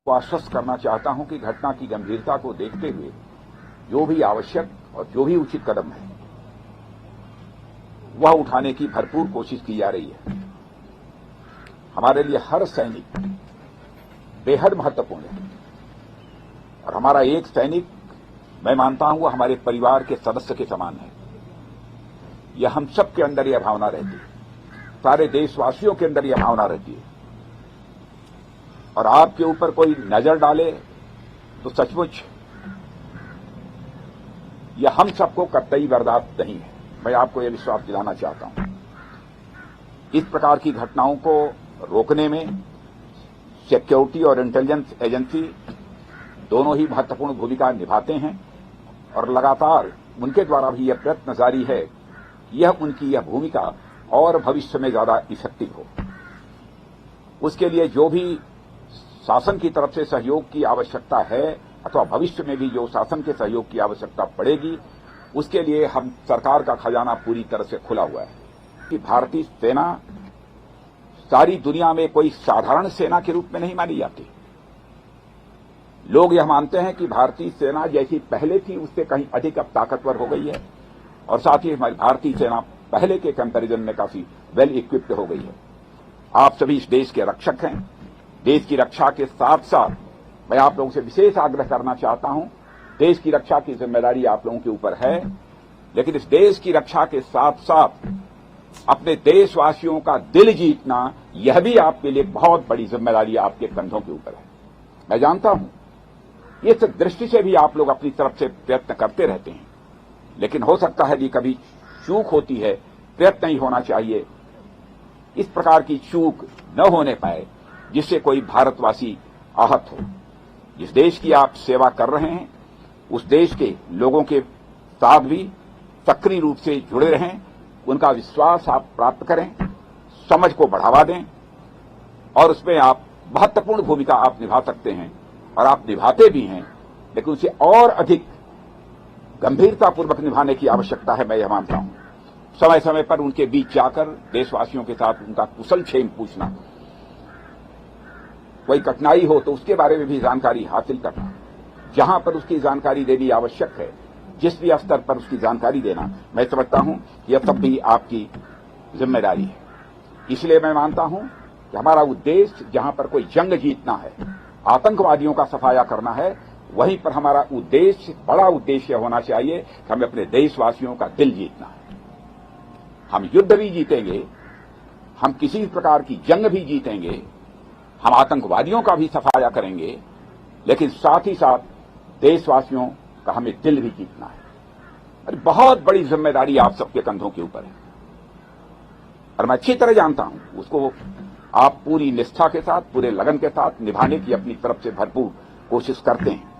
को आश्वस्त करना चाहता हूं कि घटना की गंभीरता को देखते हुए जो भी आवश्यक और जो भी उचित कदम है वह उठाने की भरपूर कोशिश की जा रही है। हमारे लिए हर सैनिक बेहद महत्वपूर्ण है और हमारा एक सैनिक, मैं मानता हूं, वह हमारे परिवार के सदस्य के समान है। यह हम सब के अंदर यह भावना रहती है, सारे देशवासियों के अंदर यह भावना रहती है। और आपके ऊपर कोई नजर डाले तो सचमुच यह हम सबको कतई बर्दाश्त नहीं है। मैं आपको यह विश्वास दिलाना चाहता हूं। इस प्रकार की घटनाओं को रोकने में सिक्योरिटी और इंटेलिजेंस एजेंसी दोनों ही महत्वपूर्ण भूमिका निभाते हैं और लगातार उनके द्वारा भी यह प्रयत्न जारी है कि यह उनकी यह भूमिका और भविष्य में ज्यादा इफेक्टिव हो। उसके लिए जो भी शासन की तरफ से सहयोग की आवश्यकता है अथवा भविष्य में भी जो शासन के सहयोग की आवश्यकता पड़ेगी, उसके लिए हम सरकार का खजाना पूरी तरह से खुला हुआ है। कि भारतीय सेना सारी दुनिया में कोई साधारण सेना के रूप में नहीं मानी जाती। लोग यह मानते हैं कि भारतीय सेना जैसी पहले थी उससे कहीं अधिक अब ताकतवर हो गई है और साथ ही हमारी भारतीय सेना पहले के कंपैरिजन में काफी वेल इक्विप्ड हो गई है। आप सभी इस देश के रक्षक हैं। देश की रक्षा के साथ साथ मैं आप लोगों से विशेष आग्रह करना चाहता हूं, देश की रक्षा की जिम्मेदारी आप लोगों के ऊपर है, लेकिन इस देश की रक्षा के साथ साथ अपने देशवासियों का दिल जीतना यह भी आपके लिए बहुत बड़ी जिम्मेदारी आपके कंधों के ऊपर है। मैं जानता हूं इस दृष्टि से भी आप लोग अपनी तरफ से प्रयत्न करते रहते हैं, लेकिन हो सकता है कि कभी चूक होती है, प्रयत्न ही होना चाहिए। इस प्रकार की चूक न होने पाए जिससे कोई भारतवासी आहत हो। जिस देश की आप सेवा कर रहे हैं उस देश के लोगों के साथ भी सक्रिय रूप से जुड़े रहें, उनका विश्वास आप प्राप्त करें, समझ को बढ़ावा दें और उसमें आप महत्वपूर्ण भूमिका आप निभा सकते हैं और आप निभाते भी हैं, लेकिन उसे और अधिक गंभीरतापूर्वक निभाने की आवश्यकता है। मैं यह मानता हूं समय समय पर उनके बीच जाकर देशवासियों के साथ उनका कुशल क्षेम पूछना, कोई कठिनाई हो तो उसके बारे में भी जानकारी हासिल करना, जहां पर उसकी जानकारी देनी आवश्यक है, जिस भी स्तर पर उसकी जानकारी देना, मैं समझता हूं यह सब भी आपकी जिम्मेदारी है। इसलिए मैं मानता हूं कि हमारा उद्देश्य जहां पर कोई जंग जीतना है, आतंकवादियों का सफाया करना है, वहीं पर हमारा उद्देश्य, बड़ा उद्देश्य होना चाहिए कि हमें अपने देशवासियों का दिल जीतना है। हम युद्ध भी जीतेंगे, हम किसी भी प्रकार की जंग भी जीतेंगे, हम आतंकवादियों का भी सफाया करेंगे, लेकिन साथ ही साथ देशवासियों का हमें दिल भी जीतना है। और बहुत बड़ी जिम्मेदारी आप सबके कंधों के ऊपर है और मैं अच्छी तरह जानता हूं उसको आप पूरी निष्ठा के साथ, पूरे लगन के साथ निभाने की अपनी तरफ से भरपूर कोशिश करते हैं।